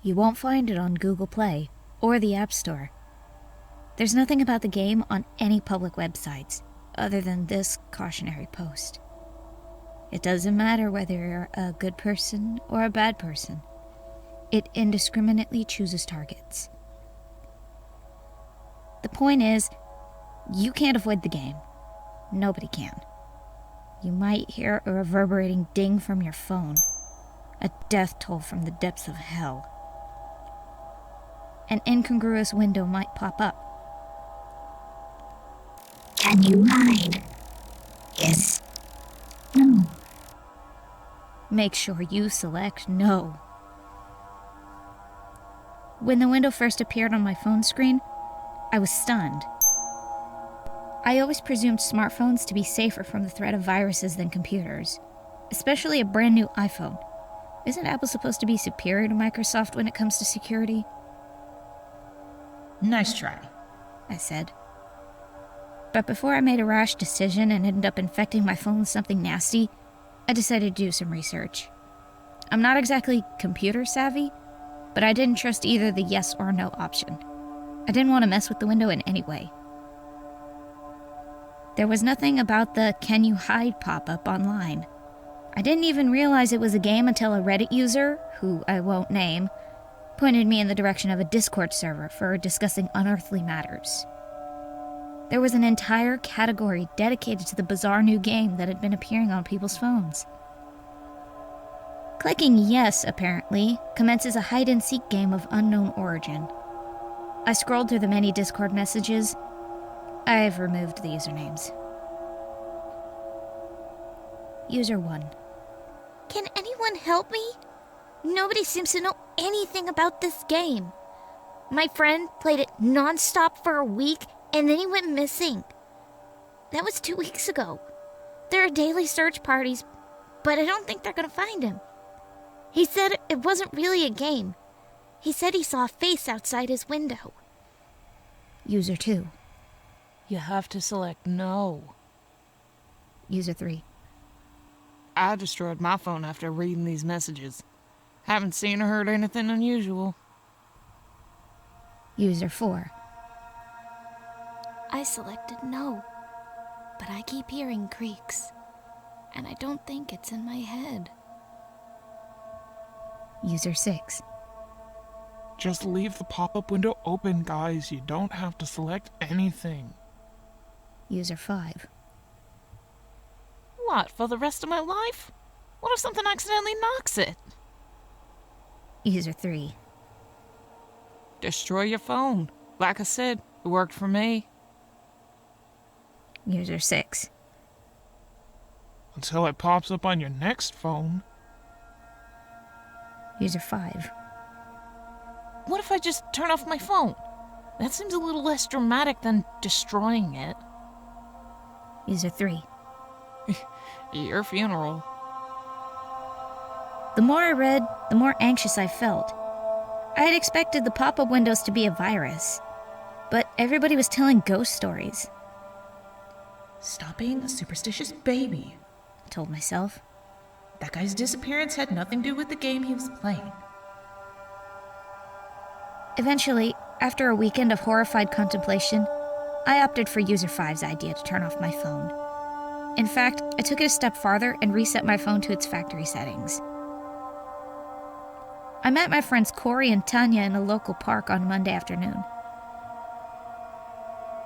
You won't find it on Google Play or the App Store. There's nothing about the game on any public websites other than this cautionary post. It doesn't matter whether you're a good person or a bad person. It indiscriminately chooses targets. The point is, you can't avoid the game. Nobody can. You might hear a reverberating ding from your phone, a death toll from the depths of hell. An incongruous window might pop up. Can you hide? Yes. No. Make sure you select no. When the window first appeared on my phone screen, I was stunned. I always presumed smartphones to be safer from the threat of viruses than computers, especially a brand new iPhone. Isn't Apple supposed to be superior to Microsoft when it comes to security? Nice try, I said. But before I made a rash decision and ended up infecting my phone with something nasty, I decided to do some research. I'm not exactly computer savvy, but I didn't trust either the yes or no option. I didn't want to mess with the window in any way. There was nothing about the "Can you hide" pop-up online. I didn't even realize it was a game until a Reddit user, who I won't name, pointed me in the direction of a Discord server for discussing unearthly matters. There was an entire category dedicated to the bizarre new game that had been appearing on people's phones. Clicking yes, apparently, commences a hide-and-seek game of unknown origin. I scrolled through the many Discord messages. I've removed the usernames. User 1. Can anyone help me? Nobody seems to know anything about this game. My friend played it non-stop for a week, and then he went missing. That was 2 weeks ago. There are daily search parties, but I don't think they're gonna find him. He said it wasn't really a game. He said he saw a face outside his window. User 2. You have to select no. User 3. I destroyed my phone after reading these messages. Haven't seen or heard anything unusual. User 4. I selected no, but I keep hearing creaks, and I don't think it's in my head. User 6. Just leave the pop-up window open, guys. You don't have to select anything. User 5. What, for the rest of my life? What if something accidentally knocks it? User 3. Destroy your phone. Like I said, it worked for me. User 6. Until it pops up on your next phone. User 5. What if I just turn off my phone? That seems a little less dramatic than destroying it. User 3. Your funeral. The more I read, the more anxious I felt. I had expected the pop-up windows to be a virus, but everybody was telling ghost stories. Stop being a superstitious baby, I told myself. That guy's disappearance had nothing to do with the game he was playing. Eventually, after a weekend of horrified contemplation, I opted for User 5's idea to turn off my phone. In fact, I took it a step farther and reset my phone to its factory settings. I met my friends Corey and Tanya in a local park on Monday afternoon.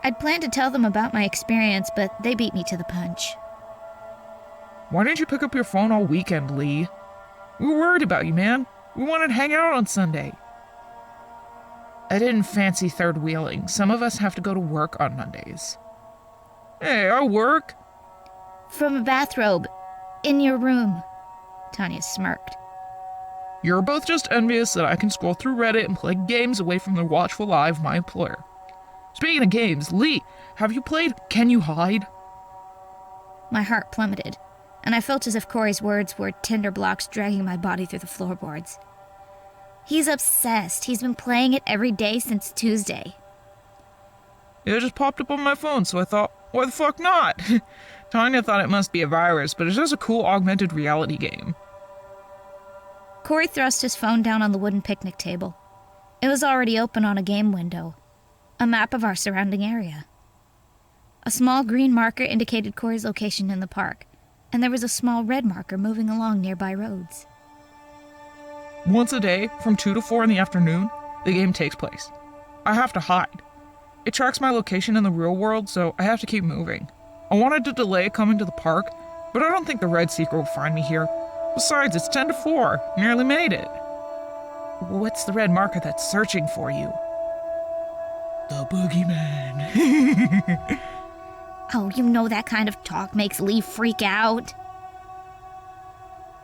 I'd planned to tell them about my experience, but they beat me to the punch. Why didn't you pick up your phone all weekend, Lee? We were worried about you, man. We wanted to hang out on Sunday. I didn't fancy third wheeling. Some of us have to go to work on Mondays. Hey, I'll work. From a bathrobe, in your room, Tanya smirked. You're both just envious that I can scroll through Reddit and play games away from the watchful eye of my employer. Speaking of games, Lee, have you played Can You Hide? My heart plummeted, and I felt as if Corey's words were tinder blocks dragging my body through the floorboards. He's obsessed. He's been playing it every day since Tuesday. It just popped up on my phone, so I thought, why the fuck not? Tanya thought it must be a virus, but it's just a cool augmented reality game. Corey thrust his phone down on the wooden picnic table. It was already open on a game window, a map of our surrounding area. A small green marker indicated Corey's location in the park, and there was a small red marker moving along nearby roads. Once a day, from 2 to 4 in the afternoon, the game takes place. I have to hide. It tracks my location in the real world, so I have to keep moving. I wanted to delay coming to the park, but I don't think the Red Seeker will find me here. Besides, it's 10 to 4. Nearly made it. What's the red marker that's searching for you? The boogeyman. Oh, you know that kind of talk makes Lee freak out.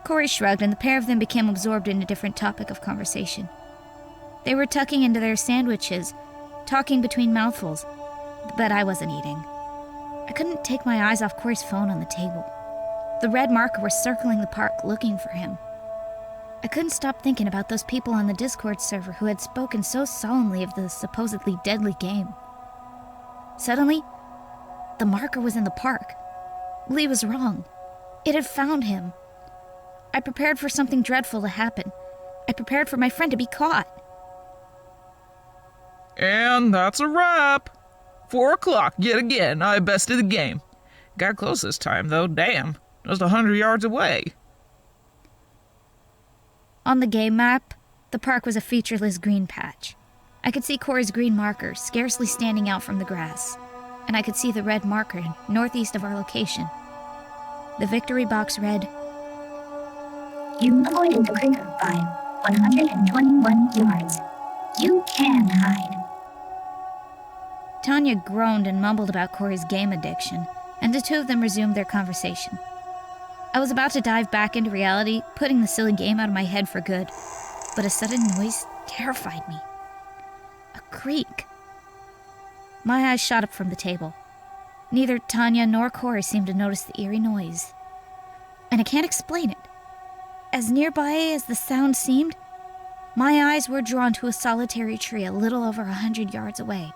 Corey shrugged, and the pair of them became absorbed in a different topic of conversation. They were tucking into their sandwiches, talking between mouthfuls, but I wasn't eating. I couldn't take my eyes off Corey's phone on the table. The red marker was circling the park looking for him. I couldn't stop thinking about those people on the Discord server who had spoken so solemnly of the supposedly deadly game. Suddenly, the marker was in the park. Lee was wrong. It had found him. I prepared for something dreadful to happen. I prepared for my friend to be caught. And that's a wrap. 4 o'clock yet again. I bested the game. Got close this time, though. Damn. Just 100 yards away. On the game map, the park was a featureless green patch. I could see Corey's green marker scarcely standing out from the grass, and I could see the red marker northeast of our location. The victory box read, You avoided the critter by 121 yards. You can hide. Tanya groaned and mumbled about Corey's game addiction, and the two of them resumed their conversation. I was about to dive back into reality, putting the silly game out of my head for good, but a sudden noise terrified me. A creak. My eyes shot up from the table. Neither Tanya nor Corey seemed to notice the eerie noise. And I can't explain it. As nearby as the sound seemed, my eyes were drawn to a solitary tree a little over 100 yards away.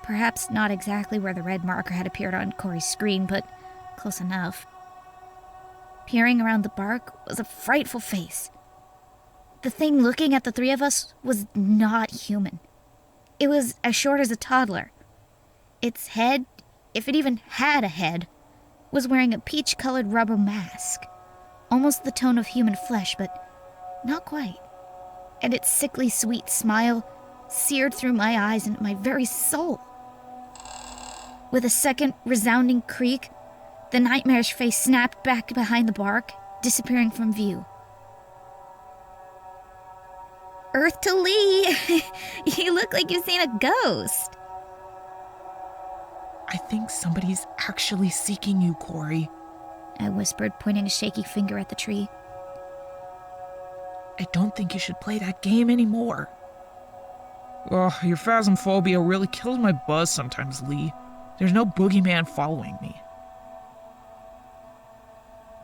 Perhaps not exactly where the red marker had appeared on Corey's screen, but close enough. Peering around the bark was a frightful face. The thing looking at the three of us was not human. It was as short as a toddler. Its head, if it even had a head, was wearing a peach-colored rubber mask. Almost the tone of human flesh, but not quite. And its sickly sweet smile seared through my eyes and my very soul. With a second resounding creak, the nightmarish face snapped back behind the bark, disappearing from view. Earth to Lee! You look like you've seen a ghost. I think somebody's actually seeking you, Corey. I whispered, pointing a shaky finger at the tree. I don't think you should play that game anymore. Oh, your phasmophobia really kills my buzz sometimes, Lee. There's no boogeyman following me.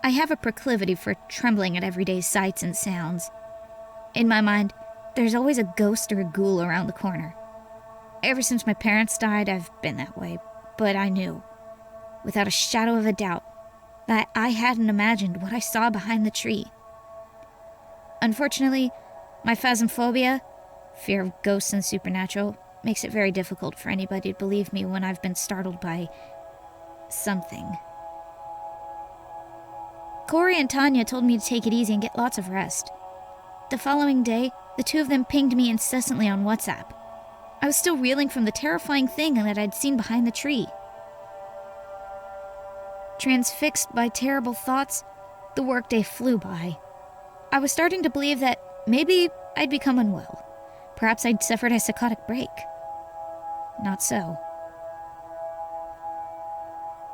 I have a proclivity for trembling at everyday sights and sounds. In my mind, there's always a ghost or a ghoul around the corner. Ever since my parents died, I've been that way, but I knew, without a shadow of a doubt, that I hadn't imagined what I saw behind the tree. Unfortunately, my phasmophobia, fear of ghosts and supernatural, makes it very difficult for anybody to believe me when I've been startled by something. Corey and Tanya told me to take it easy and get lots of rest. The following day, the two of them pinged me incessantly on WhatsApp. I was still reeling from the terrifying thing that I'd seen behind the tree. Transfixed by terrible thoughts, the workday flew by. I was starting to believe that maybe I'd become unwell. Perhaps I'd suffered a psychotic break. Not so.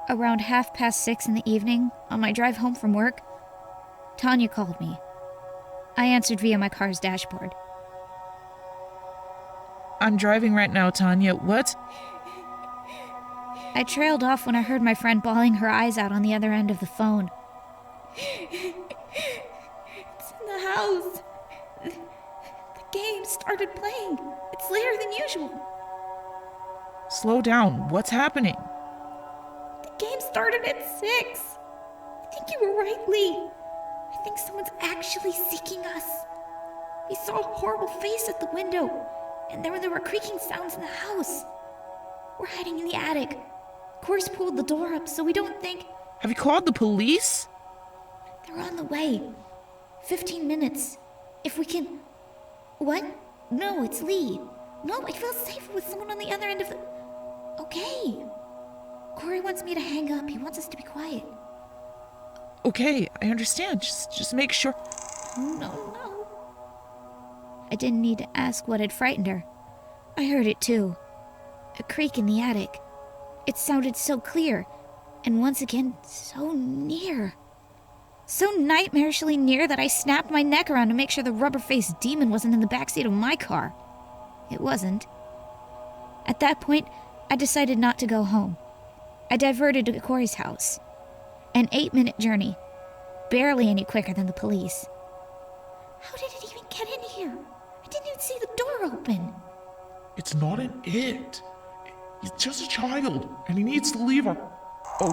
Around 6:30 in the evening, on my drive home from work, Tanya called me. I answered via my car's dashboard. I'm driving right now, Tanya. What? I trailed off when I heard my friend bawling her eyes out on the other end of the phone. It's in the house. The game started playing. It's later than usual. Slow down. What's happening? The game started at 6. I think you were right, Lee. I think someone's actually seeking us. We saw a horrible face at the window, and then there were creaking sounds in the house. We're hiding in the attic. Corey's pulled the door up so we don't think... Have you called the police? They're on the way. 15 minutes. If we can... What? No, it's Lee. No, I feel safer with someone on the other end of the... Okay. Corey wants me to hang up. He wants us to be quiet. Okay, I understand. Just make sure. No. I didn't need to ask what had frightened her. I heard it too. A creak in the attic. It sounded so clear, and once again, so near. So nightmarishly near that I snapped my neck around to make sure the rubber-faced demon wasn't in the backseat of my car. It wasn't. At that point, I decided not to go home. I diverted to Corey's house. An 8-minute journey. Barely any quicker than the police. How did it even get in here? I didn't even see the door open. It's not an it. He's just a child, and he needs to leave her. Oh,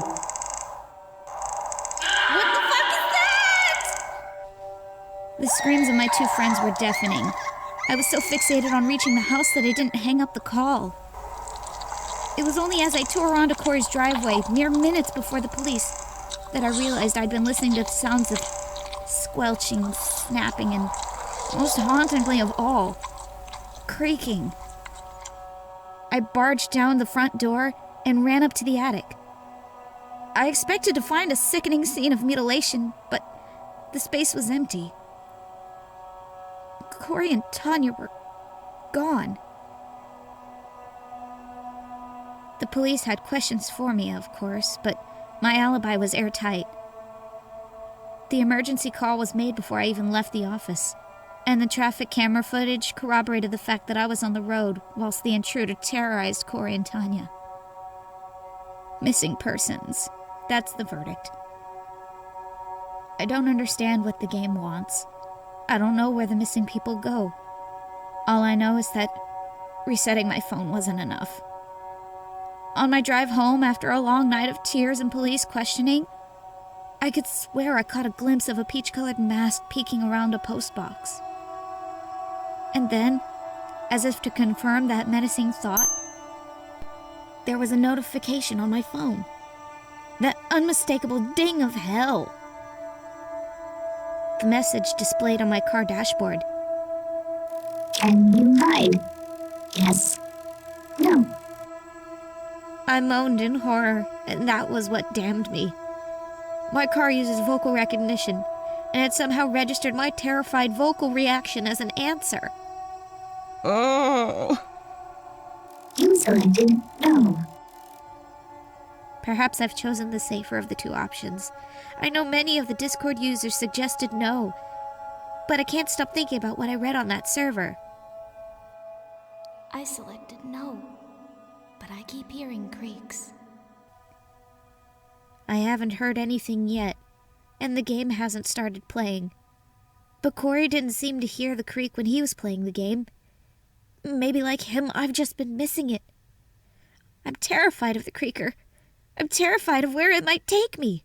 What the fuck is that? The screams of my two friends were deafening. I was so fixated on reaching the house that I didn't hang up the call. It was only as I tore onto Corey's driveway, mere minutes before the police, that I realized I'd been listening to the sounds of squelching, snapping, and most hauntingly of all, creaking. I barged down the front door and ran up to the attic. I expected to find a sickening scene of mutilation, but the space was empty. Corey and Tanya were gone. The police had questions for me, of course, but my alibi was airtight. The emergency call was made before I even left the office, and the traffic camera footage corroborated the fact that I was on the road whilst the intruder terrorized Corey and Tanya. Missing persons. That's the verdict. I don't understand what the game wants. I don't know where the missing people go. All I know is that resetting my phone wasn't enough. On my drive home, after a long night of tears and police questioning, I could swear I caught a glimpse of a peach-colored mask peeking around a postbox. And then, as if to confirm that menacing thought, there was a notification on my phone. That unmistakable ding of hell. The message displayed on my car dashboard. Can you hide? Yes. No. I moaned in horror, and that was what damned me. My car uses vocal recognition, and it somehow registered my terrified vocal reaction as an answer. Oh. You selected no. Perhaps I've chosen the safer of the two options. I know many of the Discord users suggested no, but I can't stop thinking about what I read on that server. I selected no, but I keep hearing creaks. I haven't heard anything yet, and the game hasn't started playing. But Corey didn't seem to hear the creak when he was playing the game. Maybe like him, I've just been missing it. I'm terrified of the creaker. I'm terrified of where it might take me.